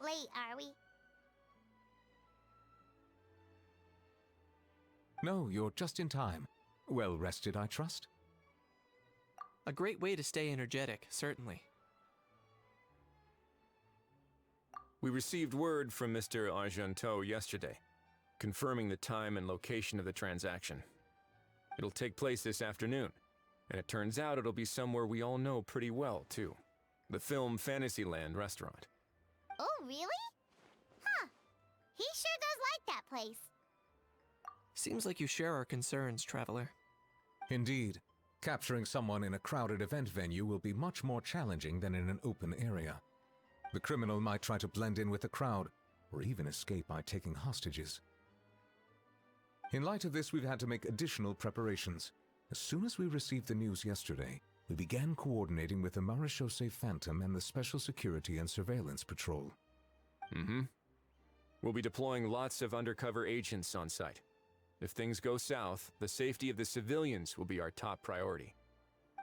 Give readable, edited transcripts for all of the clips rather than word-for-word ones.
late, are we? No, you're just in time. Well rested, I trust? A great way to stay energetic, certainly. We received word from Mr. Argenteau yesterday, confirming the time and location of the transaction. It'll take place this afternoon, and it turns out it'll be somewhere we all know pretty well, too. The Film Fantasyland restaurant. Oh, really? Huh. He sure does like that place. Seems like you share our concerns, Traveler. Indeed. Capturing someone in a crowded event venue will be much more challenging than in an open area. The criminal might try to blend in with the crowd, or even escape by taking hostages. In light of this, we've had to make additional preparations. As soon as we received the news yesterday, we began coordinating with the Marechaussee Phantom and the Special Security and Surveillance Patrol. We'll be deploying lots of undercover agents on site. If things go south, the safety of the civilians will be our top priority.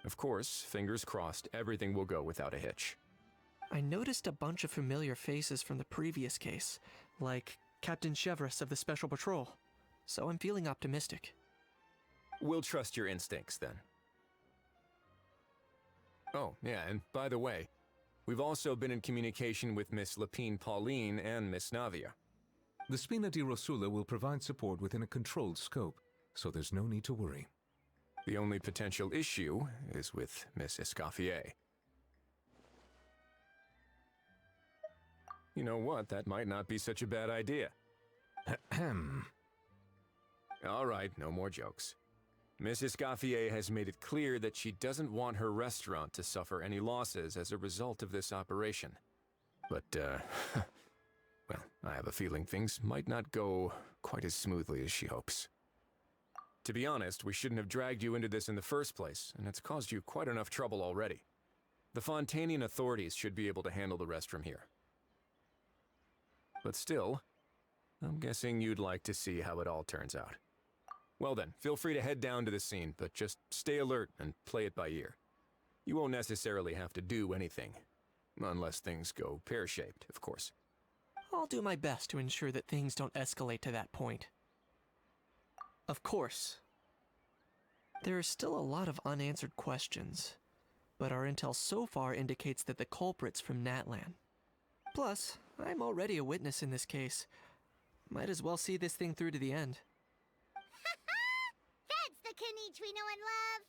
Of course, fingers crossed, everything will go without a hitch. I noticed a bunch of familiar faces from the previous case, like Captain Chevres of the Special Patrol, so I'm feeling optimistic. We'll trust your instincts, then. Oh, yeah, and by the way, we've also been in communication with Miss Lapine Pauline and Miss Navia. The Spina di Rosula will provide support within a controlled scope, so there's no need to worry. The only potential issue is with Miss Escoffier. You know what, that might not be such a bad idea. Ahem. All right, no more jokes. Miss Escoffier has made it clear that she doesn't want her restaurant to suffer any losses as a result of this operation. But, well, I have a feeling things might not go quite as smoothly as she hopes. To be honest, we shouldn't have dragged you into this in the first place, and it's caused you quite enough trouble already. The Fontanian authorities should be able to handle the rest from here. But still, I'm guessing you'd like to see how it all turns out. Well then, feel free to head down to the scene, but just stay alert and play it by ear. You won't necessarily have to do anything, unless things go pear-shaped, of course. I'll do my best to ensure that things don't escalate to that point. Of course. There are still a lot of unanswered questions, but our intel so far indicates that the culprit's from Natlan. Plus, I'm already a witness in this case. Might as well see this thing through to the end. That's the Kanichi we know and love!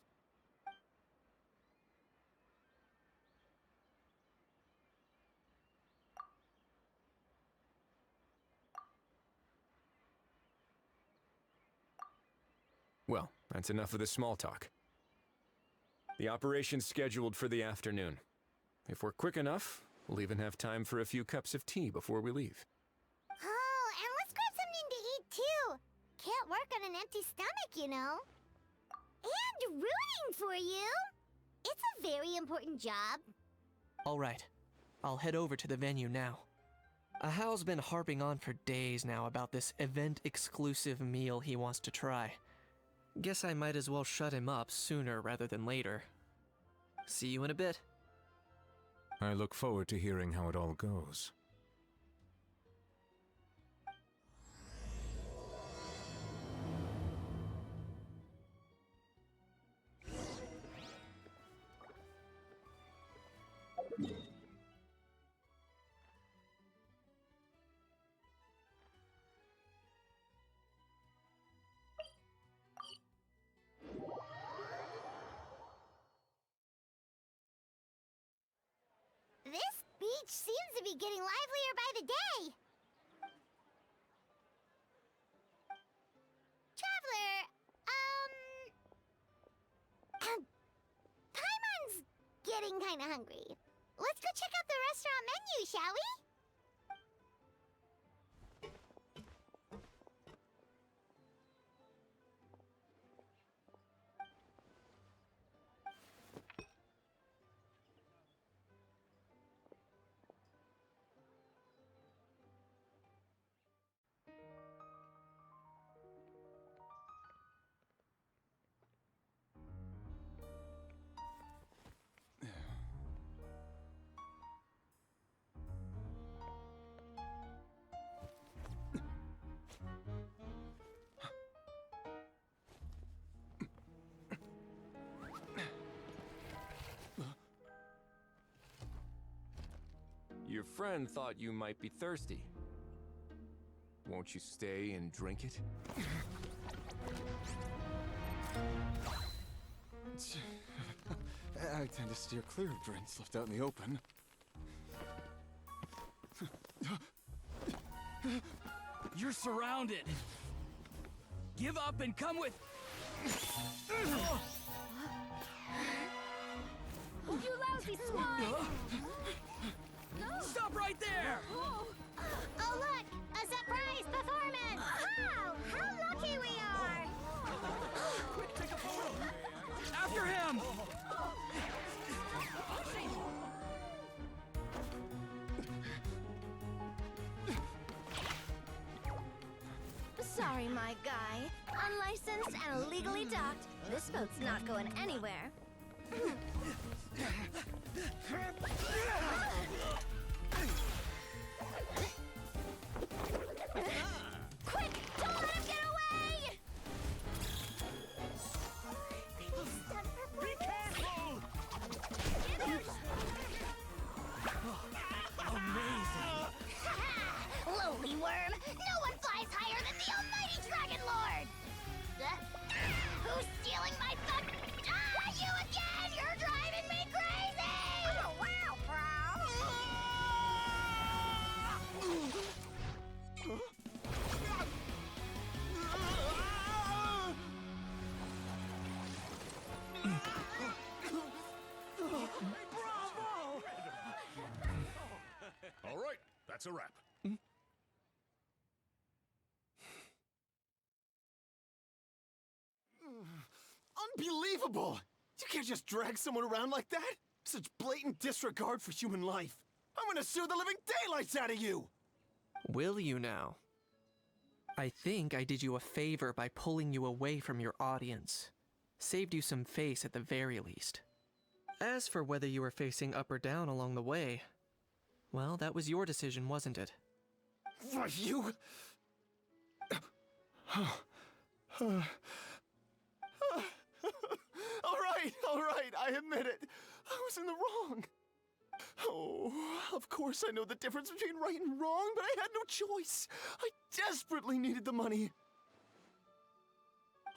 Well, that's enough of the small talk. The operation's scheduled for the afternoon. If we're quick enough, we'll even have time for a few cups of tea before we leave. Oh, and let's grab something to eat too! Can't work on an empty stomach, you know. And rooting for you! It's a very important job. Alright, I'll head over to the venue now. Ahal's been harping on for days now about this event-exclusive meal he wants to try. Guess I might as well shut him up sooner rather than later. See you in a bit. I look forward to hearing how it all goes. This beach seems to be getting livelier by the day. Traveler, Paimon's getting kinda hungry. Let's go check out the restaurant menu, shall we? Your friend thought you might be thirsty. Won't you stay and drink it? I tend to steer clear of drinks left out in the open. You're surrounded. Give up and come with... You lousy swine! Stop right there! Oh, look! A surprise performance! Wow! How lucky we are! Quick, take a photo! After him! Sorry, my guy. Unlicensed and illegally docked, this boat's not going anywhere. Quick! Don't let him get away! Be careful! Amazing! Lowly worm! No one flies higher than the almighty Dragon Lord! Who's stealing my thunder? Ah, you again! You're driving me crazy! Oh, wow, Bravo! All right, that's a wrap. Unbelievable! You can't just drag someone around like that! Such blatant disregard for human life! I'm gonna sue the living daylights out of you! Will you now? I think I did you a favor by pulling you away from your audience. Saved you some face at the very least. As for whether you were facing up or down along the way, well, that was your decision, wasn't it? Why, you... All right, I admit it. I was in the wrong. Oh, of course I know the difference between right and wrong, but I had no choice. I desperately needed the money.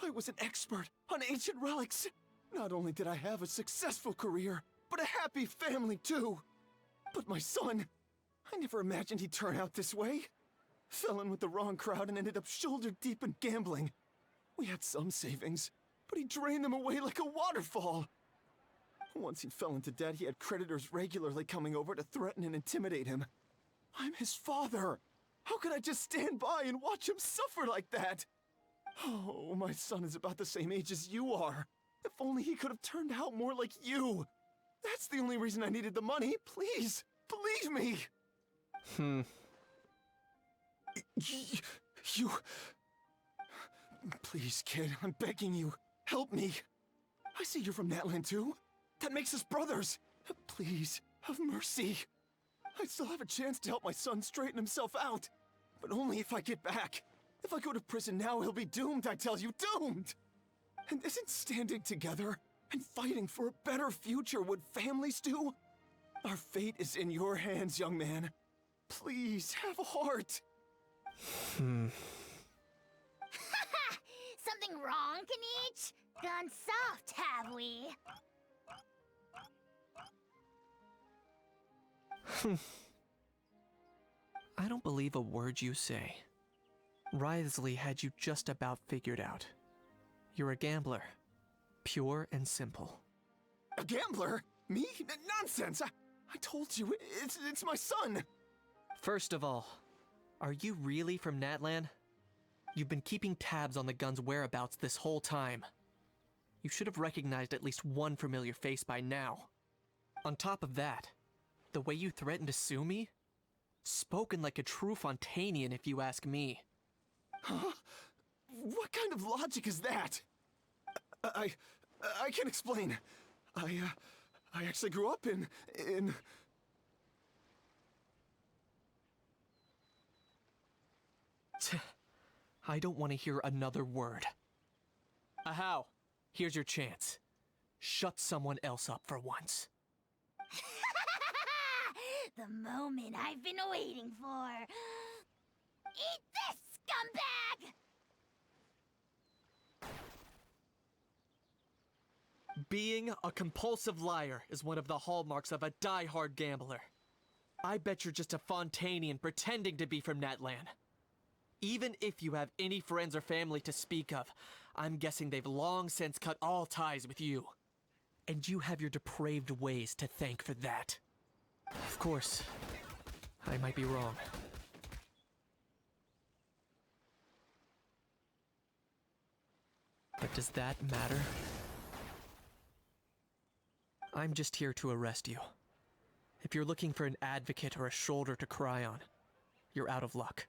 I was an expert on ancient relics. Not only did I have a successful career, but a happy family too. But my son, I never imagined he'd turn out this way. Fell in with the wrong crowd and ended up shoulder deep in gambling. We had some savings, but he drained them away like a waterfall. Once he fell into debt, he had creditors regularly coming over to threaten and intimidate him. I'm his father. How could I just stand by and watch him suffer like that? Oh, my son is about the same age as you are. If only he could have turned out more like you. That's the only reason I needed the money. Please, believe me. You... Please, kid, I'm begging you. Help me. I see you're from Natland too. That makes us brothers. Please, have mercy. I still have a chance to help my son straighten himself out. But only if I get back. If I go to prison now, he'll be doomed, I tell you, doomed! And isn't standing together and fighting for a better future what families do? Our fate is in your hands, young man. Please, have a heart. Something wrong, Kanich? Gone soft, have we? I don't believe a word you say. Wriothesley had you just about figured out. You're a gambler. Pure and simple. A gambler? Me? Nonsense! I told you, it's my son! First of all, are you really from Natlan? You've been keeping tabs on the gun's whereabouts this whole time. You should have recognized at least one familiar face by now. On top of that, the way you threatened to sue me? Spoken like a true Fontanian, if you ask me. Huh? What kind of logic is that? I can explain. I actually grew up in... I don't want to hear another word. Ahau, here's your chance. Shut someone else up for once. The moment I've been waiting for. Eat this, scumbag! Being a compulsive liar is one of the hallmarks of a die-hard gambler. I bet you're just a Fontanian pretending to be from Natlan. Even if you have any friends or family to speak of, I'm guessing they've long since cut all ties with you. And you have your depraved ways to thank for that. Of course, I might be wrong. But does that matter? I'm just here to arrest you. If you're looking for an advocate or a shoulder to cry on, you're out of luck.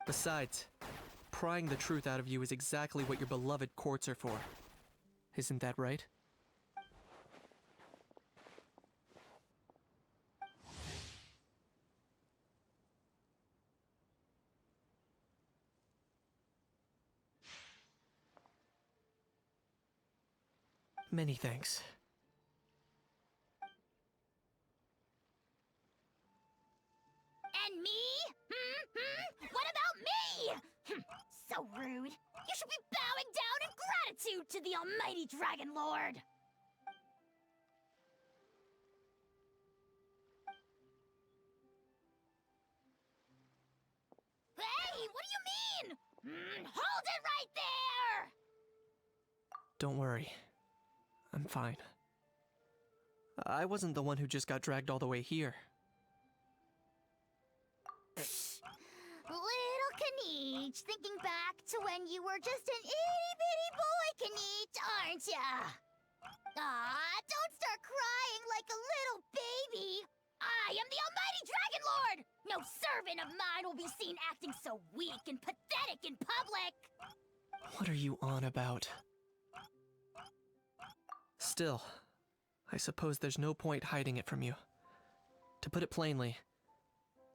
Besides, prying the truth out of you is exactly what your beloved courts are for. Isn't that right? Many thanks. And me? What about me? So rude. You should be bowing down in gratitude to the almighty Dragon Lord. Hey, what do you mean? Hold it right there! Don't worry. I'm fine. I wasn't the one who just got dragged all the way here. Little Kniech, thinking back to when you were just an itty-bitty boy, Kniech, aren't ya? Aw, don't start crying like a little baby. I am the almighty Dragon Lord! No servant of mine will be seen acting so weak and pathetic in public! What are you on about? Still, I suppose there's no point hiding it from you. To put it plainly,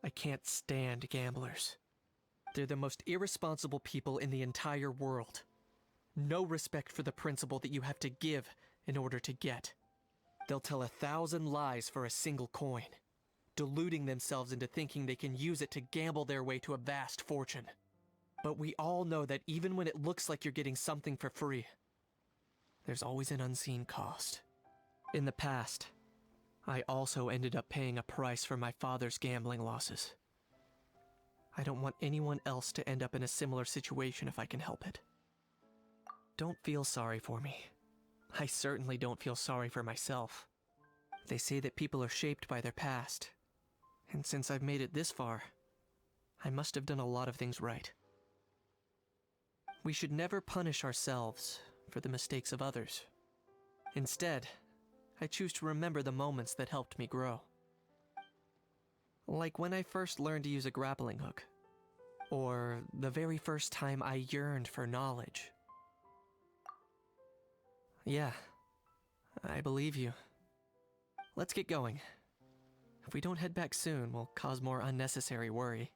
I can't stand gamblers. They're the most irresponsible people in the entire world. No respect for the principle that you have to give in order to get. They'll tell 1,000 lies for a single coin, deluding themselves into thinking they can use it to gamble their way to a vast fortune. But we all know that even when it looks like you're getting something for free, there's always an unseen cost. In the past, I also ended up paying a price for my father's gambling losses. I don't want anyone else to end up in a similar situation if I can help it. Don't feel sorry for me. I certainly don't feel sorry for myself. They say that people are shaped by their past, and since I've made it this far, I must have done a lot of things right. We should never punish ourselves for the mistakes of others. Instead, I choose to remember the moments that helped me grow. Like when I first learned to use a grappling hook, or the very first time I yearned for knowledge. Yeah, I believe you. Let's get going. If we don't head back soon, we'll cause more unnecessary worry.